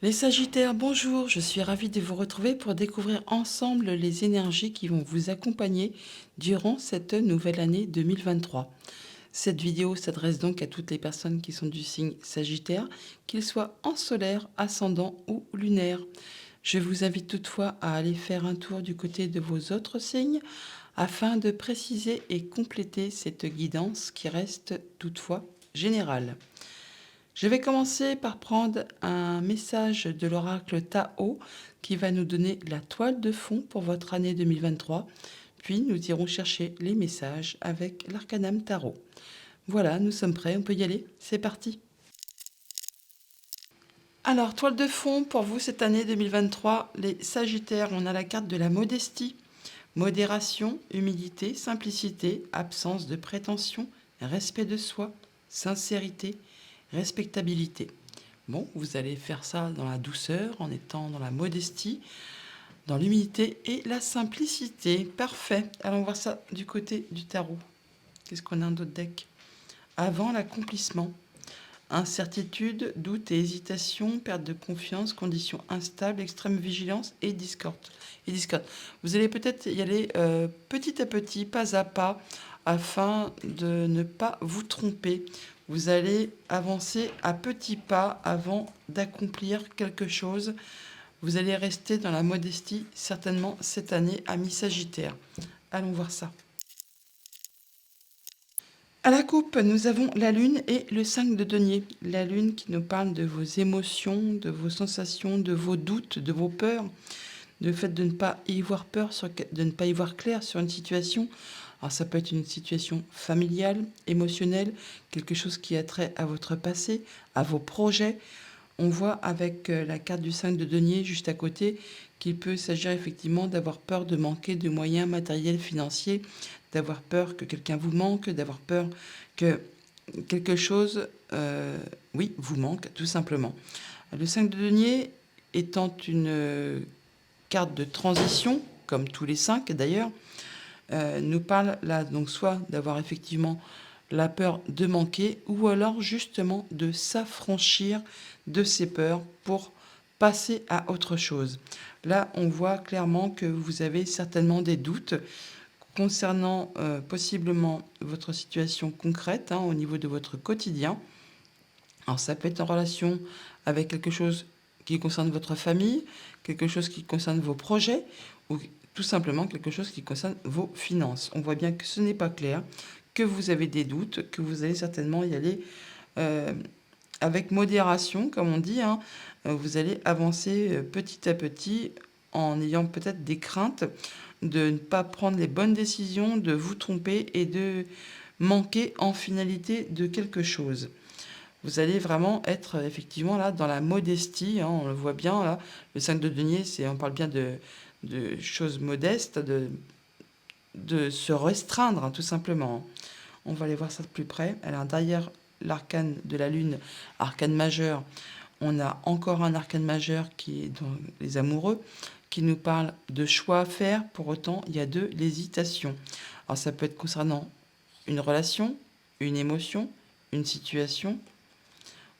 Les Sagittaires, bonjour, je suis ravie de vous retrouver pour découvrir ensemble les énergies qui vont vous accompagner durant cette nouvelle année 2023. Cette vidéo s'adresse donc à toutes les personnes qui sont du signe Sagittaire, qu'ils soient en solaire, ascendant ou lunaire. Je vous invite toutefois à aller faire un tour du côté de vos autres signes afin de préciser et compléter cette guidance qui reste toutefois générale. Je vais commencer par prendre un message de l'oracle Tao qui va nous donner la toile de fond pour votre année 2023. Puis nous irons chercher les messages avec l'arcanam Tarot. Voilà, nous sommes prêts, on peut y aller, c'est parti. Alors, toile de fond pour vous cette année 2023, les Sagittaires, on a la carte de la modestie, modération, humilité, simplicité, absence de prétention, respect de soi, sincérité, respectabilité. Bon, vous allez faire ça dans la douceur, en étant dans la modestie, dans l'humilité et la simplicité. Parfait. Allons voir ça du côté du tarot. Qu'est-ce qu'on a dans d'autres deck? Avant l'accomplissement. Incertitude, doute et hésitation, perte de confiance, conditions instables, extrême vigilance et discorde. Vous allez peut-être y aller petit à petit, pas à pas, afin de ne pas vous tromper. Vous allez avancer à petits pas avant d'accomplir quelque chose. Vous allez rester dans la modestie certainement cette année, amis Sagittaire. Allons voir ça. À la coupe, nous avons la lune et le 5 de denier. La lune qui nous parle de vos émotions, de vos sensations, de vos doutes, de vos peurs, le fait de ne pas y voir peur, de ne pas y voir clair sur une situation. Alors ça peut être une situation familiale, émotionnelle, quelque chose qui a trait à votre passé, à vos projets. On voit avec la carte du 5 de denier juste à côté qu'il peut s'agir effectivement d'avoir peur de manquer de moyens matériels, financiers, d'avoir peur que quelqu'un vous manque, d'avoir peur que quelque chose, oui, vous manque tout simplement. Le 5 de denier étant une carte de transition, comme tous les 5 d'ailleurs, nous parle là donc soit d'avoir effectivement la peur de manquer ou alors justement de s'affranchir de ces peurs pour passer à autre chose. Là, on voit clairement que vous avez certainement des doutes concernant possiblement votre situation concrète au niveau de votre quotidien. Alors ça peut être en relation avec quelque chose qui concerne votre famille, quelque chose qui concerne vos projets ou tout simplement quelque chose qui concerne vos finances. On voit bien que ce n'est pas clair, que vous avez des doutes, que vous allez certainement y aller avec modération, comme on dit. Vous allez avancer petit à petit en ayant peut-être des craintes de ne pas prendre les bonnes décisions, de vous tromper et de manquer en finalité de quelque chose. Vous allez vraiment être effectivement là dans la modestie, on le voit bien là. Le 5 de denier, on parle bien de choses modestes, de se restreindre tout simplement. On va aller voir ça de plus près. Alors derrière l'arcane de la lune, arcane majeur, on a encore un arcane majeur qui est dans les amoureux, qui nous parle de choix à faire. Pour autant, il y a de l'hésitation. Alors ça peut être concernant une relation, une émotion, une situation.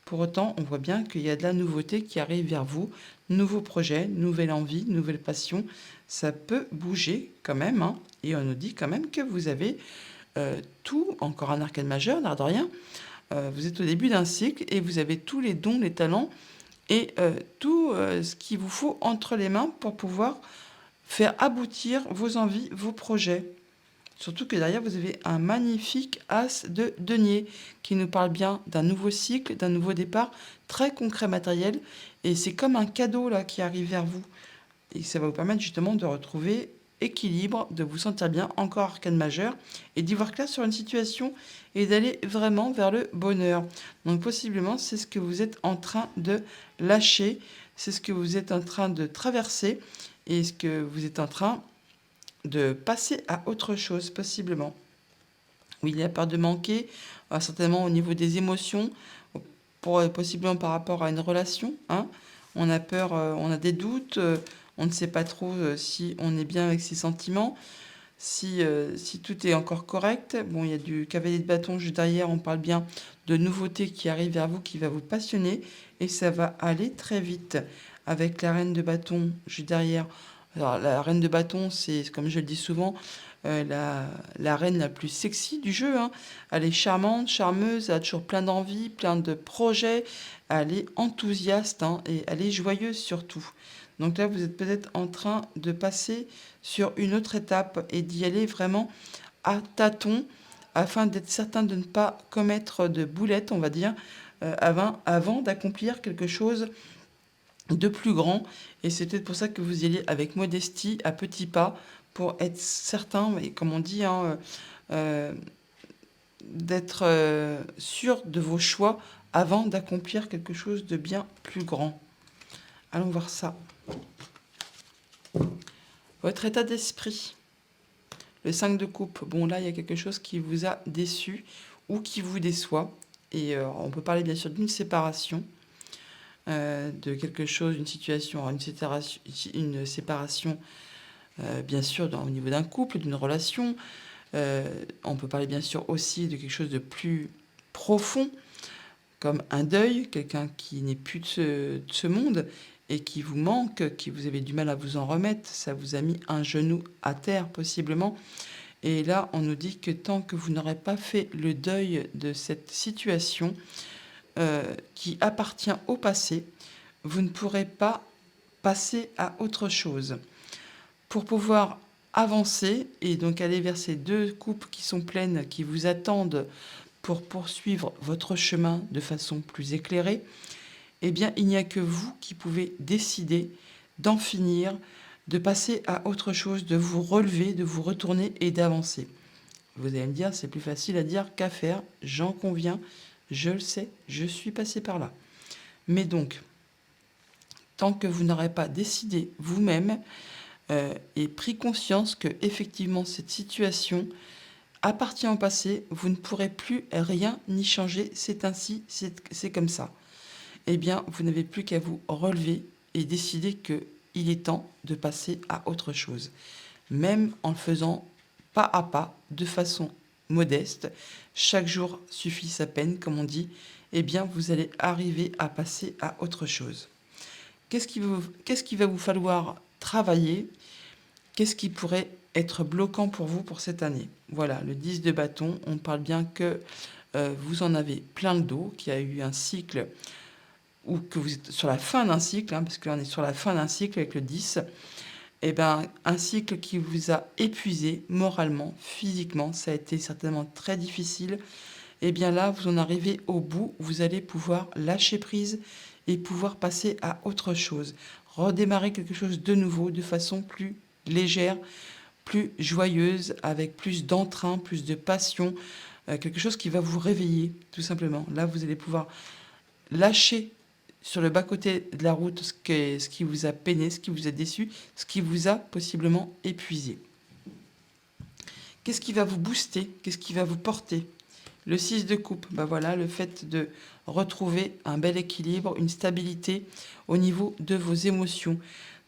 Pour autant, on voit bien qu'il y a de la nouveauté qui arrive vers vous. Nouveaux projets, nouvelle envie, nouvelle passion. Ça peut bouger quand même. Et on nous dit quand même que vous avez tout, encore un arcane majeur, l'air de rien. Vous êtes au début d'un cycle et vous avez tous les dons, les talents et tout ce qu'il vous faut entre les mains pour pouvoir faire aboutir vos envies, vos projets. Surtout que derrière, vous avez un magnifique as de denier qui nous parle bien d'un nouveau cycle, d'un nouveau départ, très concret, matériel. Et c'est comme un cadeau là qui arrive vers vous. Et ça va vous permettre justement de retrouver équilibre, de vous sentir bien, encore arcane majeur, et d'y voir clair sur une situation et d'aller vraiment vers le bonheur. Donc possiblement, c'est ce que vous êtes en train de lâcher, c'est ce que vous êtes en train de traverser, et ce que vous êtes en train de passer à autre chose, possiblement. Oui, il y a peur de manquer, certainement au niveau des émotions, possiblement par rapport à une relation. On a peur, on a des doutes, on ne sait pas trop si on est bien avec ses sentiments. si tout est encore correct. Bon, il y a du cavalier de bâton juste derrière, on parle bien de nouveautés qui arrivent vers vous, qui va vous passionner, et ça va aller très vite. Avec la reine de bâton juste derrière. Alors, la reine de bâton, c'est, comme je le dis souvent, la reine la plus sexy du jeu, hein. Elle est charmante, charmeuse, elle a toujours plein d'envie, plein de projets, elle est enthousiaste, hein, et elle est joyeuse surtout. Donc là, vous êtes peut-être en train de passer sur une autre étape et d'y aller vraiment à tâtons afin d'être certain de ne pas commettre de boulettes, on va dire, avant d'accomplir quelque chose de plus grand. Et c'est peut-être pour ça que vous y allez avec modestie, à petits pas, pour être certain, et comme on dit, hein, euh, d'être sûr de vos choix avant d'accomplir quelque chose de bien plus grand. Allons voir ça. Votre état d'esprit. Le 5 de coupe. Bon, là, il y a quelque chose qui vous a déçu ou qui vous déçoit. Et on peut parler bien sûr d'une séparation, de quelque chose, une situation, une séparation bien sûr au niveau d'un couple, d'une relation. On peut parler bien sûr aussi de quelque chose de plus profond, comme un deuil, quelqu'un qui n'est plus de ce monde et qui vous manque, qui vous avez du mal à vous en remettre, ça vous a mis un genou à terre possiblement. Et là, on nous dit que tant que vous n'aurez pas fait le deuil de cette situation qui appartient au passé, vous ne pourrez pas passer à autre chose. Pour pouvoir avancer et donc aller vers ces deux coupes qui sont pleines, qui vous attendent pour poursuivre votre chemin de façon plus éclairée, eh bien, il n'y a que vous qui pouvez décider d'en finir, de passer à autre chose, de vous relever, de vous retourner et d'avancer. Vous allez me dire, c'est plus facile à dire qu'à faire, j'en conviens, je le sais, je suis passé par là. Mais donc, tant que vous n'aurez pas décidé vous-même et pris conscience que effectivement cette situation appartient au passé, vous ne pourrez plus rien ni changer, c'est ainsi, c'est comme ça. Eh bien, vous n'avez plus qu'à vous relever et décider qu'il est temps de passer à autre chose. Même en le faisant pas à pas, de façon modeste, chaque jour suffit sa peine, comme on dit, eh bien, vous allez arriver à passer à autre chose. Qu'est-ce qui va vous falloir travailler? Qu'est-ce qui pourrait être bloquant pour vous pour cette année? Voilà, le 10 de bâton, on parle bien que vous en avez plein le dos, qu'il y a eu un cycle, ou que vous êtes sur la fin d'un cycle, hein, parce que là on est sur la fin d'un cycle avec le 10, et ben, un cycle qui vous a épuisé moralement, physiquement, ça a été certainement très difficile. Et bien là, vous en arrivez au bout, vous allez pouvoir lâcher prise et pouvoir passer à autre chose, redémarrer quelque chose de nouveau, de façon plus légère, plus joyeuse, avec plus d'entrain, plus de passion, quelque chose qui va vous réveiller, tout simplement. Là, vous allez pouvoir lâcher sur le bas-côté de la route ce qui vous a peiné, ce qui vous a déçu, ce qui vous a possiblement épuisé. Qu'est-ce qui va vous booster? Qu'est-ce qui va vous porter? Le 6 de coupe, ben voilà, le fait de retrouver un bel équilibre, une stabilité au niveau de vos émotions,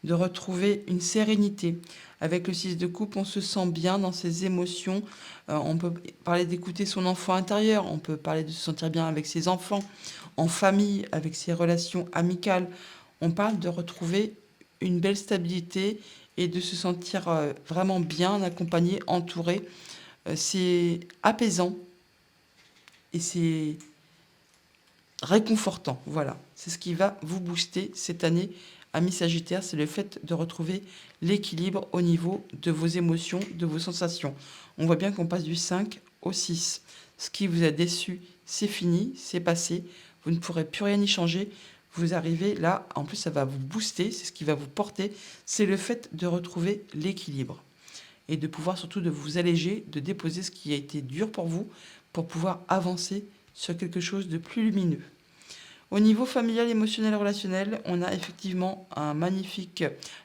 de retrouver une sérénité. Avec le 6 de coupe, on se sent bien dans ses émotions. On peut parler d'écouter son enfant intérieur, on peut parler de se sentir bien avec ses enfants, en famille, avec ses relations amicales. On parle de retrouver une belle stabilité et de se sentir vraiment bien accompagné, entouré. C'est apaisant et c'est réconfortant. Voilà, c'est ce qui va vous booster cette année, amis Sagittaire, c'est le fait de retrouver l'équilibre au niveau de vos émotions, de vos sensations. On voit bien qu'on passe du 5 au 6. Ce qui vous a déçu, c'est fini, c'est passé. Vous ne pourrez plus rien y changer. Vous arrivez là, en plus ça va vous booster, c'est ce qui va vous porter. C'est le fait de retrouver l'équilibre. Et de pouvoir surtout de vous alléger, de déposer ce qui a été dur pour vous, pour pouvoir avancer sur quelque chose de plus lumineux. Au niveau familial, émotionnel, relationnel, on a effectivement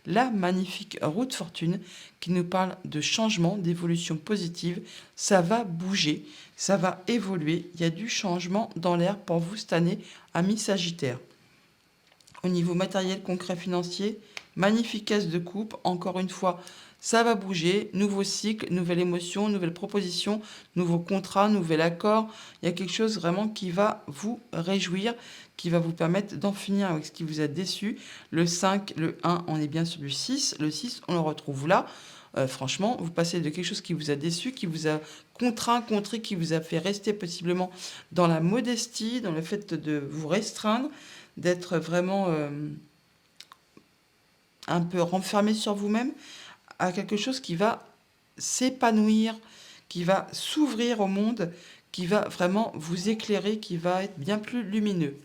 la magnifique roue de fortune qui nous parle de changement, d'évolution positive. Ça va bouger, ça va évoluer. Il y a du changement dans l'air pour vous cette année, amis Sagittaire. Au niveau matériel, concret, financier, Magnifique as de coupe, encore une fois, ça va bouger, nouveau cycle, nouvelle émotion, nouvelle proposition, nouveau contrat, nouvel accord. Il y a quelque chose vraiment qui va vous réjouir, qui va vous permettre d'en finir avec ce qui vous a déçu. Le 5, le 1, on est bien sur du 6. Le 6, on le retrouve là. Franchement, vous passez de quelque chose qui vous a déçu, qui vous a contraint, contré, qui vous a fait rester possiblement dans la modestie, dans le fait de vous restreindre, d'être vraiment un peu renfermé sur vous-même, à quelque chose qui va s'épanouir, qui va s'ouvrir au monde, qui va vraiment vous éclairer, qui va être bien plus lumineux.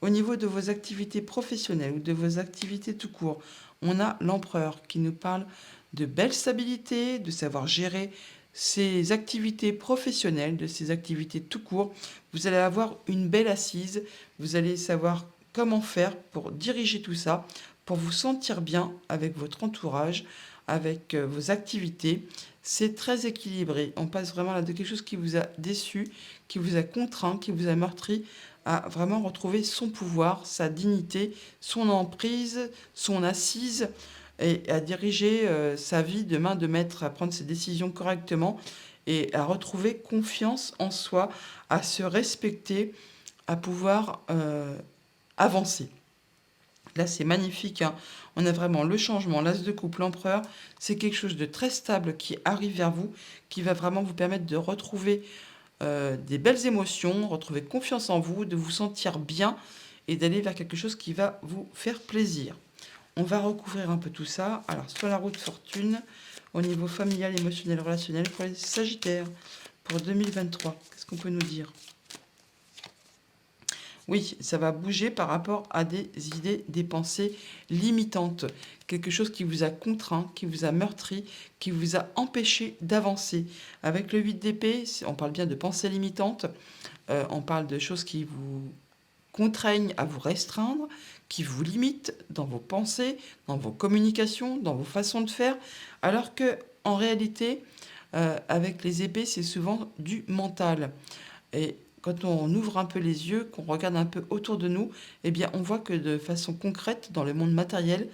Au niveau de vos activités professionnelles ou de vos activités tout court, on a l'empereur qui nous parle de belle stabilité, de savoir gérer ses activités professionnelles, de ses activités tout court. Vous allez avoir une belle assise, vous allez savoir comment faire pour diriger tout ça, pour vous sentir bien avec votre entourage, avec vos activités. C'est très équilibré. On passe vraiment là de quelque chose qui vous a déçu, qui vous a contraint, qui vous a meurtri, à vraiment retrouver son pouvoir, sa dignité, son emprise, son assise, et à diriger sa vie de main de maître, à prendre ses décisions correctement et à retrouver confiance en soi, à se respecter, à pouvoir avancer. Là, c'est magnifique, hein. On a vraiment le changement, l'as de coupe, l'empereur. C'est quelque chose de très stable qui arrive vers vous, qui va vraiment vous permettre de retrouver des belles émotions, retrouver confiance en vous, de vous sentir bien et d'aller vers quelque chose qui va vous faire plaisir. On va recouvrir un peu tout ça. Alors, sur la route fortune, au niveau familial, émotionnel, relationnel, pour les Sagittaires, pour 2023, qu'est-ce qu'on peut nous dire ? Oui, ça va bouger par rapport à des idées, des pensées limitantes. Quelque chose qui vous a contraint, qui vous a meurtri, qui vous a empêché d'avancer. Avec le 8 d'épée, on parle bien de pensées limitantes. On parle de choses qui vous contraignent à vous restreindre, qui vous limitent dans vos pensées, dans vos communications, dans vos façons de faire. Alors que, en réalité, avec les épées, c'est souvent du mental. Et quand on ouvre un peu les yeux, qu'on regarde un peu autour de nous, eh bien, on voit que de façon concrète, dans le monde matériel,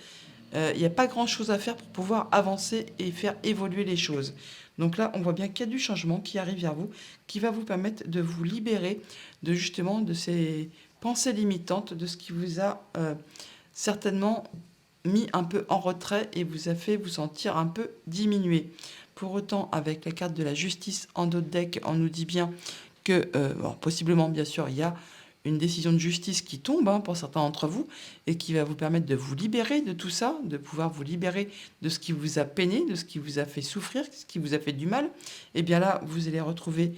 il n'y a pas grand-chose à faire pour pouvoir avancer et faire évoluer les choses. Donc là, on voit bien qu'il y a du changement qui arrive vers vous, qui va vous permettre de vous libérer de justement de ces pensées limitantes, de ce qui vous a certainement mis un peu en retrait et vous a fait vous sentir un peu diminué. Pour autant, avec la carte de la justice en dos de deck, on nous dit bien que, possiblement, bien sûr, il y a une décision de justice qui tombe pour certains d'entre vous et qui va vous permettre de vous libérer de tout ça, de pouvoir vous libérer de ce qui vous a peiné, de ce qui vous a fait souffrir, ce qui vous a fait du mal. Et bien là, vous allez retrouver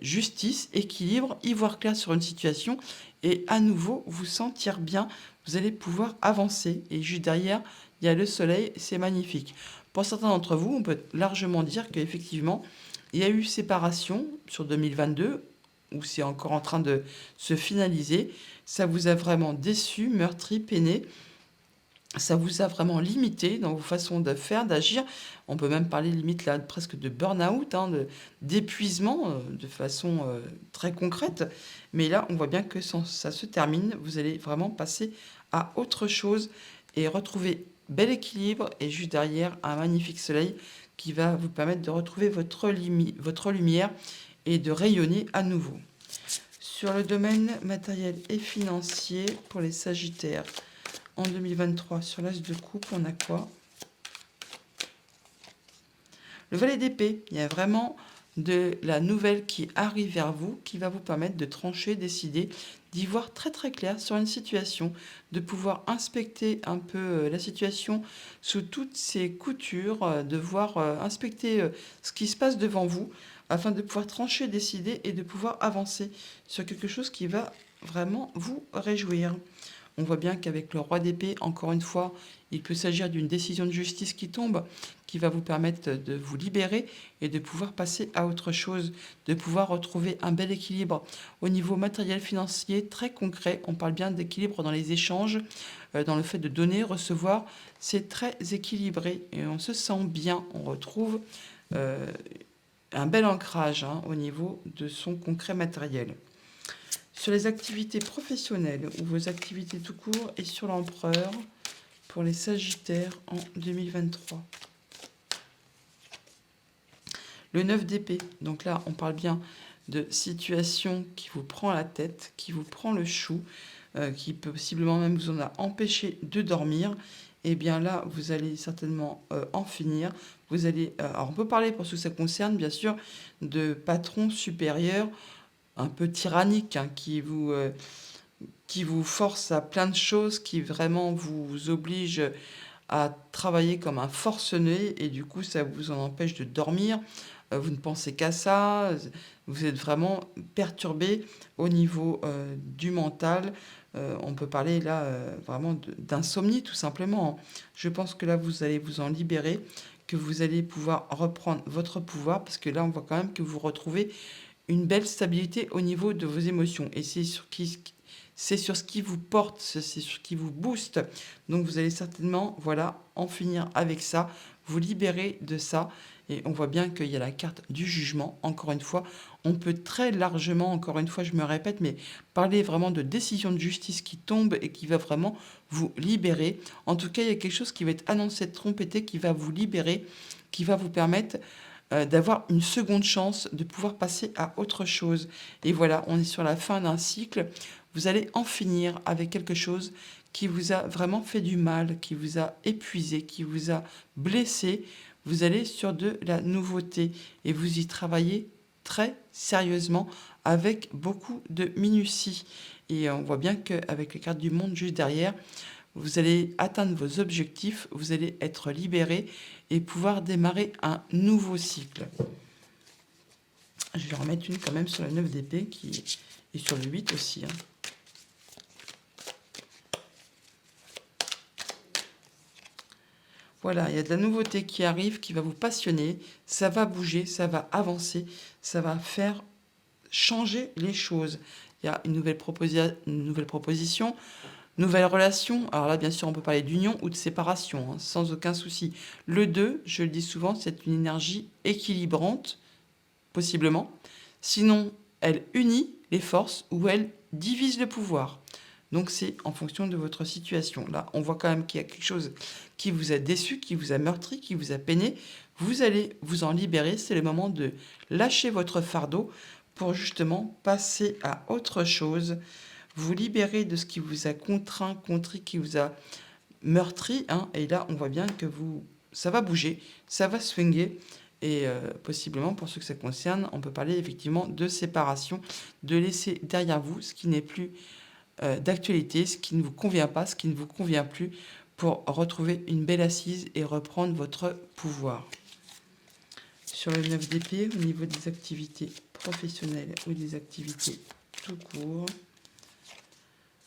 justice, équilibre, y voir clair sur une situation et à nouveau vous sentir bien. Vous allez pouvoir avancer et juste derrière, il y a le soleil, c'est magnifique. Pour certains d'entre vous, on peut largement dire qu'effectivement, il y a eu séparation sur 2022, où c'est encore en train de se finaliser. Ça vous a vraiment déçu, meurtri, peiné. Ça vous a vraiment limité dans vos façons de faire, d'agir. On peut même parler limite là presque de burn-out, d'épuisement de façon très concrète. Mais là, on voit bien que ça se termine. Vous allez vraiment passer à autre chose et retrouver bel équilibre. Et juste derrière, un magnifique soleil qui va vous permettre de retrouver votre lumière et de rayonner à nouveau. Sur le domaine matériel et financier, pour les Sagittaires, en 2023, sur l'as de coupe, on a quoi? Le valet d'épée. Il y a vraiment de la nouvelle qui arrive vers vous, qui va vous permettre de trancher, décider, d'y voir très très clair sur une situation, de pouvoir inspecter un peu la situation sous toutes ses coutures, de voir inspecter ce qui se passe devant vous, afin de pouvoir trancher, décider et de pouvoir avancer sur quelque chose qui va vraiment vous réjouir. On voit bien qu'avec le roi d'épée, encore une fois, il peut s'agir d'une décision de justice qui tombe, qui va vous permettre de vous libérer et de pouvoir passer à autre chose, de pouvoir retrouver un bel équilibre. Au niveau matériel financier, très concret, on parle bien d'équilibre dans les échanges, dans le fait de donner, recevoir, c'est très équilibré et on se sent bien, on retrouve un bel ancrage au niveau de son concret matériel. Sur les activités professionnelles ou vos activités tout court et sur l'empereur, pour les Sagittaires en 2023. Le 9 d'épée, donc là on parle bien de situation qui vous prend la tête, qui vous prend le chou, qui possiblement même vous en a empêché de dormir. Et bien là vous allez certainement en finir. Vous allez, alors on peut parler pour ce que ça concerne bien sûr de patrons supérieurs un peu tyranniques, hein, qui vous forcent à plein de choses, qui vraiment vous obligent à travailler comme un forcené et du coup ça vous en empêche de dormir. Vous ne pensez qu'à ça, vous êtes vraiment perturbé au niveau du mental. On peut parler là vraiment d'insomnie tout simplement. Je pense que là vous allez vous en libérer, que vous allez pouvoir reprendre votre pouvoir parce que là on voit quand même que vous retrouvez une belle stabilité au niveau de vos émotions et c'est sur ce qui vous porte, c'est sur ce qui vous booste. Donc vous allez certainement, voilà, en finir avec ça, vous libérer de ça. Et on voit bien qu'il y a la carte du jugement. Encore une fois, on peut très largement, encore une fois, je me répète, mais parler vraiment de décision de justice qui tombe et qui va vraiment vous libérer. En tout cas, il y a quelque chose qui va être annoncé, trompetté, qui va vous libérer, qui va vous permettre d'avoir une seconde chance, de pouvoir passer à autre chose. Et voilà, on est sur la fin d'un cycle. Vous allez en finir avec quelque chose qui vous a vraiment fait du mal, qui vous a épuisé, qui vous a blessé. Vous allez sur de la nouveauté et vous y travaillez très sérieusement avec beaucoup de minutie. Et on voit bien qu'avec les cartes du monde juste derrière, vous allez atteindre vos objectifs, vous allez être libéré et pouvoir démarrer un nouveau cycle. Je vais en remettre une quand même sur la 9 d'épée qui est sur le 8 aussi. Voilà, il y a de la nouveauté qui arrive, qui va vous passionner, ça va bouger, ça va avancer, ça va faire changer les choses. Il y a une nouvelle proposition, nouvelle relation. Alors là, bien sûr, on peut parler d'union ou de séparation, sans aucun souci. Le 2, je le dis souvent, c'est une énergie équilibrante, possiblement. Sinon, elle unit les forces ou elle divise le pouvoir. Donc c'est en fonction de votre situation. Là, on voit quand même qu'il y a quelque chose qui vous a déçu, qui vous a meurtri, qui vous a peiné. Vous allez vous en libérer. C'est le moment de lâcher votre fardeau pour justement passer à autre chose. Vous libérer de ce qui vous a contraint, contrit, qui vous a meurtri. Et là, on voit bien que ça va bouger, ça va swinguer. Et possiblement, pour ceux que ça concerne, on peut parler effectivement de séparation, de laisser derrière vous ce qui n'est plus d'actualité, ce qui ne vous convient pas, ce qui ne vous convient plus, pour retrouver une belle assise et reprendre votre pouvoir. Sur le 9 d'épée, au niveau des activités professionnelles ou des activités tout court.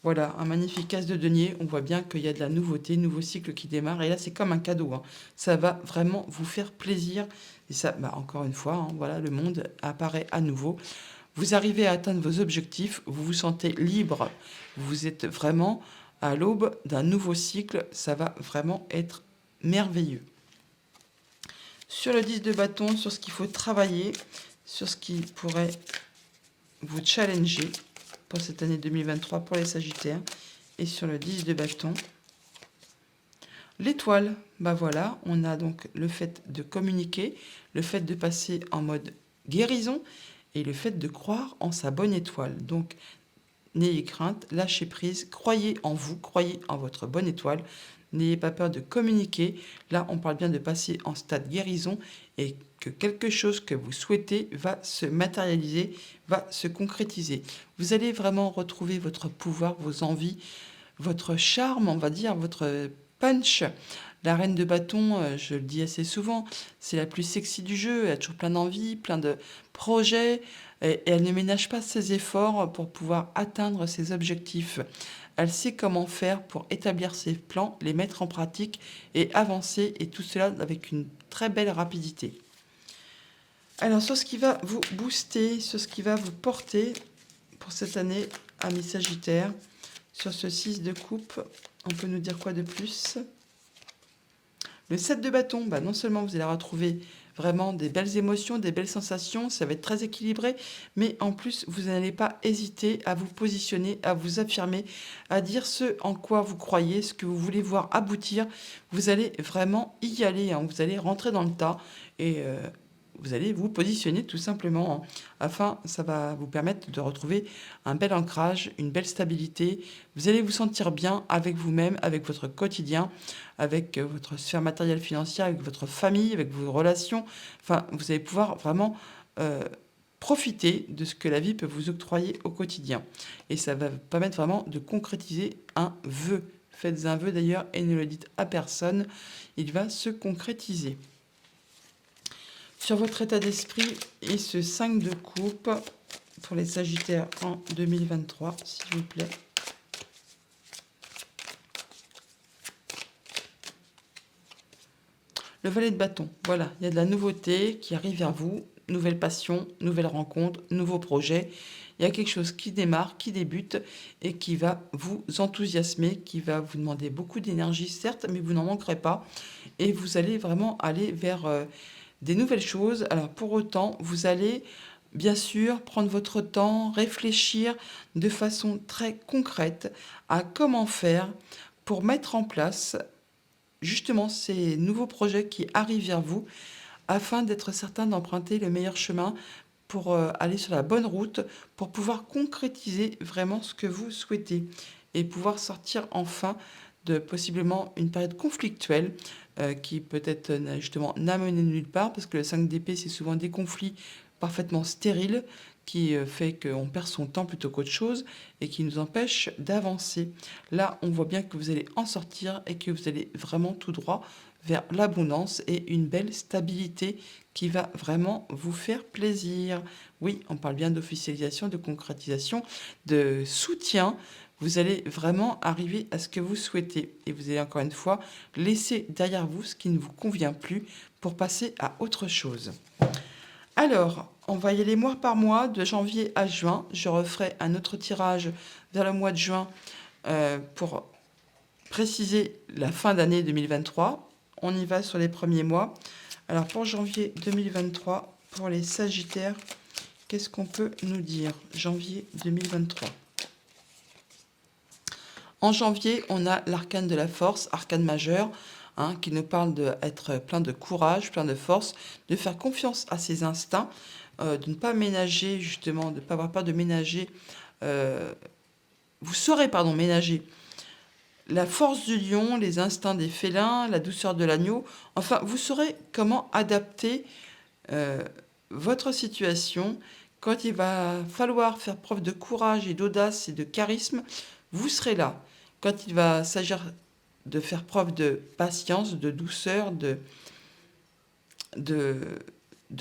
Voilà, un magnifique as de denier. On voit bien qu'il y a de la nouveauté, nouveau cycle qui démarre. Et là, c'est comme un cadeau. Ça va vraiment vous faire plaisir. Et ça, encore une fois, voilà, le monde apparaît à nouveau. Vous arrivez à atteindre vos objectifs, vous vous sentez libre, vous êtes vraiment à l'aube d'un nouveau cycle, ça va vraiment être merveilleux. Sur le 10 de bâton, sur ce qu'il faut travailler, sur ce qui pourrait vous challenger pour cette année 2023 pour les Sagittaires, et sur le 10 de bâton, l'étoile. Voilà, on a donc le fait de communiquer, le fait de passer en mode guérison, et le fait de croire en sa bonne étoile. Donc, n'ayez crainte, lâchez prise, croyez en vous, croyez en votre bonne étoile. N'ayez pas peur de communiquer. Là, on parle bien de passer en stade guérison et que quelque chose que vous souhaitez va se matérialiser, va se concrétiser. Vous allez vraiment retrouver votre pouvoir, vos envies, votre charme, on va dire, votre punch. La reine de bâton, je le dis assez souvent, c'est la plus sexy du jeu. Elle a toujours plein d'envies, plein de projets. Et elle ne ménage pas ses efforts pour pouvoir atteindre ses objectifs. Elle sait comment faire pour établir ses plans, les mettre en pratique et avancer. Et tout cela avec une très belle rapidité. Alors, sur ce qui va vous booster, sur ce qui va vous porter pour cette année, amis Sagittaires, sur ce 6 de coupe, on peut nous dire quoi de plus ? Le 7 de bâton, bah, non seulement vous allez retrouver vraiment des belles émotions, des belles sensations, ça va être très équilibré, mais en plus, vous n'allez pas hésiter à vous positionner, à vous affirmer, à dire ce en quoi vous croyez, ce que vous voulez voir aboutir. Vous allez vraiment y aller, hein, vous allez rentrer dans le tas et vous allez vous positionner tout simplement, hein, afin, ça va vous permettre de retrouver un bel ancrage, une belle stabilité. Vous allez vous sentir bien avec vous-même, avec votre quotidien, avec votre sphère matérielle financière, avec votre famille, avec vos relations. Enfin, vous allez pouvoir vraiment profiter de ce que la vie peut vous octroyer au quotidien. Et ça va vous permettre vraiment de concrétiser un vœu. Faites un vœu d'ailleurs et ne le dites à personne. Il va se concrétiser. Sur votre état d'esprit et ce 5 de coupe pour les Sagittaires en 2023, s'il vous plaît. Le valet de bâton, voilà, il y a de la nouveauté qui arrive vers vous, nouvelle passion, nouvelle rencontre, nouveau projet. Il y a quelque chose qui démarre, qui débute et qui va vous enthousiasmer, qui va vous demander beaucoup d'énergie, certes, mais vous n'en manquerez pas. Et vous allez vraiment aller vers des nouvelles choses. Alors pour autant, vous allez bien sûr prendre votre temps, réfléchir de façon très concrète à comment faire pour mettre en place justement ces nouveaux projets qui arrivent vers vous afin d'être certain d'emprunter le meilleur chemin pour aller sur la bonne route, pour pouvoir concrétiser vraiment ce que vous souhaitez et pouvoir sortir enfin de possiblement une période conflictuelle qui peut-être justement n'a mené nulle part, parce que le 5 d'épée, c'est souvent des conflits parfaitement stériles qui fait qu'on perd son temps plutôt qu'autre chose et qui nous empêche d'avancer. Là, on voit bien que vous allez en sortir et que vous allez vraiment tout droit vers l'abondance et une belle stabilité qui va vraiment vous faire plaisir. Oui, on parle bien d'officialisation, de concrétisation, de soutien. Vous allez vraiment arriver à ce que vous souhaitez. Et vous allez encore une fois laisser derrière vous ce qui ne vous convient plus pour passer à autre chose. Alors, on va y aller mois par mois, de janvier à juin. Je referai un autre tirage vers le mois de juin pour préciser la fin d'année 2023. On y va sur les premiers mois. Alors, pour janvier 2023, pour les Sagittaires, qu'est-ce qu'on peut nous dire? Janvier 2023. En janvier, on a l'arcane de la force, arcane majeur, hein, qui nous parle d'être plein de courage, plein de force, de faire confiance à ses instincts, de ne pas ménager, justement, de ne pas avoir peur de ménager. Vous saurez, pardon, ménager la force du lion, les instincts des félins, la douceur de l'agneau. Enfin, vous saurez comment adapter votre situation. Quand il va falloir faire preuve de courage et d'audace et de charisme, vous serez là. Quand il va s'agir de faire preuve de patience, de douceur, de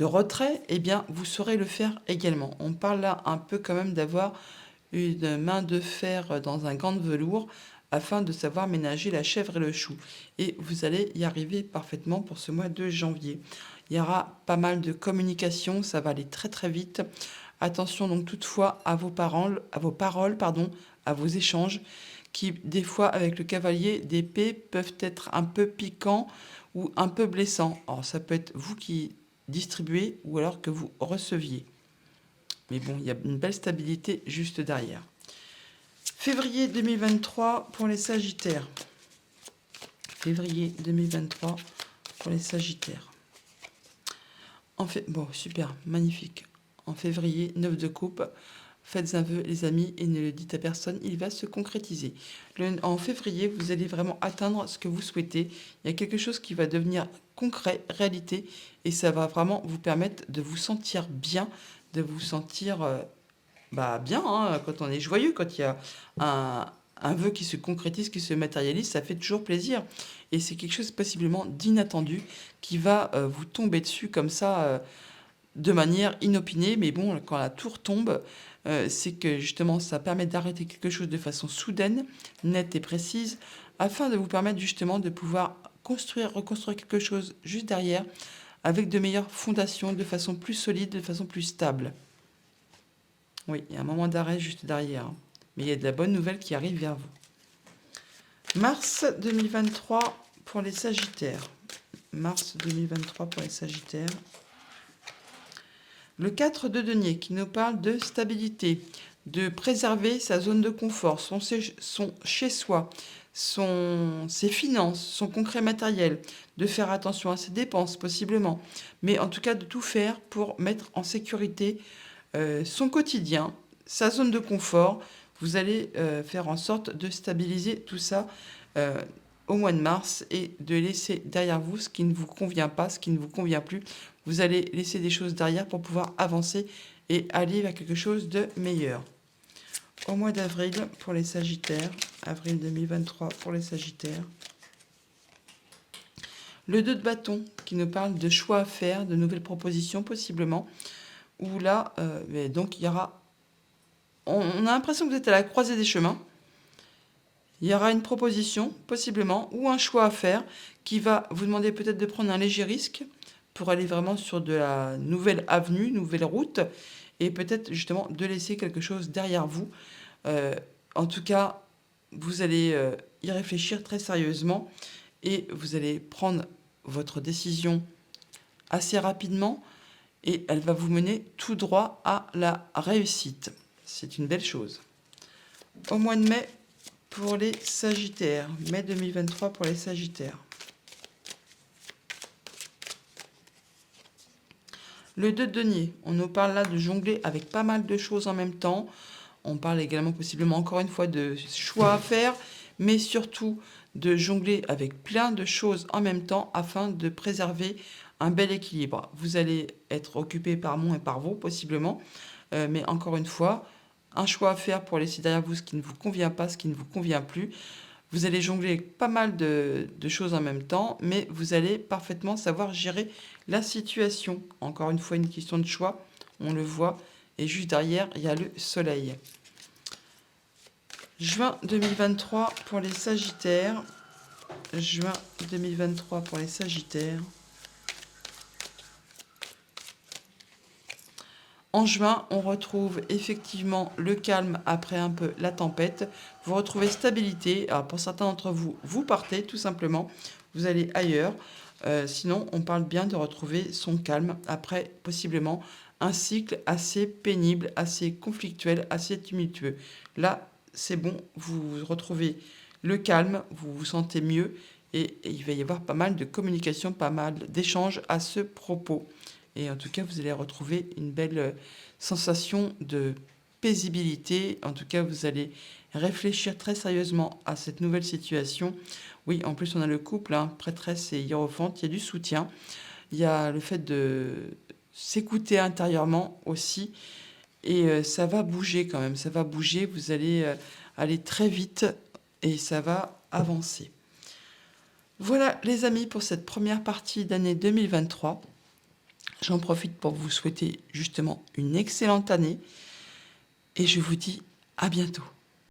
retrait, eh bien, vous saurez le faire également. On parle là un peu quand même d'avoir une main de fer dans un gant de velours afin de savoir ménager la chèvre et le chou. Et vous allez y arriver parfaitement pour ce mois de janvier. Il y aura pas mal de communication, ça va aller très très vite. Attention donc toutefois à vos paroles, à vos échanges, qui des fois avec le cavalier d'épée peuvent être un peu piquants ou un peu blessants. Alors ça peut être vous qui distribuez ou alors que vous receviez. Mais bon, il y a une belle stabilité juste derrière. Février 2023 pour les Sagittaires. Février 2023 pour les Sagittaires. Bon, super, magnifique. En février, 9 de coupe. Faites un vœu, les amis, et ne le dites à personne, il va se concrétiser. En février, vous allez vraiment atteindre ce que vous souhaitez. Il y a quelque chose qui va devenir concret, réalité, et ça va vraiment vous permettre de vous sentir bien, de vous sentir bien, hein, quand on est joyeux, quand il y a un vœu qui se concrétise, qui se matérialise, ça fait toujours plaisir. Et c'est quelque chose possiblement d'inattendu qui va vous tomber dessus comme ça, de manière inopinée. Mais bon, quand la tour tombe, c'est que justement ça permet d'arrêter quelque chose de façon soudaine, nette et précise, afin de vous permettre justement de pouvoir reconstruire quelque chose juste derrière, avec de meilleures fondations, de façon plus solide, de façon plus stable. Oui, il y a un moment d'arrêt juste derrière, hein. Mais il y a de la bonne nouvelle qui arrive vers vous. Mars 2023 pour les Sagittaires. mars 2023 pour les Sagittaires. Le 4 de denier qui nous parle de stabilité, de préserver sa zone de confort, son chez-soi, ses finances, son concret matériel, de faire attention à ses dépenses possiblement, mais en tout cas de tout faire pour mettre en sécurité son quotidien, sa zone de confort. Vous allez faire en sorte de stabiliser tout ça au mois de mars et de laisser derrière vous ce qui ne vous convient pas, ce qui ne vous convient plus. Vous allez laisser des choses derrière pour pouvoir avancer et aller vers quelque chose de meilleur. Au mois d'avril pour les Sagittaires, avril 2023 pour les Sagittaires. Le 2 de bâton qui nous parle de choix à faire, de nouvelles propositions possiblement, où là, donc il y aura... On a l'impression que vous êtes à la croisée des chemins. Il y aura une proposition, possiblement, ou un choix à faire qui va vous demander peut-être de prendre un léger risque pour aller vraiment sur de la nouvelle avenue, nouvelle route, et peut-être justement de laisser quelque chose derrière vous. En tout cas, vous allez y réfléchir très sérieusement et vous allez prendre votre décision assez rapidement et elle va vous mener tout droit à la réussite. C'est une belle chose. Au mois de mai, pour les Sagittaires, mai 2023 pour les Sagittaires. Le 2 de denier, on nous parle là de jongler avec pas mal de choses en même temps. On parle également possiblement encore une fois de choix à faire, mais surtout de jongler avec plein de choses en même temps afin de préserver un bel équilibre. Vous allez être occupé par moi et par vous possiblement, mais encore une fois, un choix à faire pour laisser derrière vous ce qui ne vous convient pas, ce qui ne vous convient plus. Vous allez jongler avec pas mal de choses en même temps, mais vous allez parfaitement savoir gérer la situation. Encore une fois, une question de choix, on le voit. Et juste derrière, il y a le soleil. Juin 2023 pour les Sagittaires. Juin 2023 pour les Sagittaires. En juin, on retrouve effectivement le calme après un peu la tempête. Vous retrouvez stabilité. Alors pour certains d'entre vous, vous partez tout simplement. Vous allez ailleurs. Sinon, on parle bien de retrouver son calme après possiblement un cycle assez pénible, assez conflictuel, assez tumultueux. Là, c'est bon, vous retrouvez le calme, vous vous sentez mieux et il va y avoir pas mal de communication, pas mal d'échanges à ce propos. Et en tout cas, vous allez retrouver une belle sensation de paisibilité. En tout cas, vous allez réfléchir très sérieusement à cette nouvelle situation. Oui, en plus, on a le couple, hein, prêtresse et hiérophante. Il y a du soutien. Il y a le fait de s'écouter intérieurement aussi. Et ça va bouger quand même. Ça va bouger. Vous allez aller très vite et ça va avancer. Voilà, les amis, pour cette première partie d'année 2023. J'en profite pour vous souhaiter justement une excellente année et je vous dis à bientôt.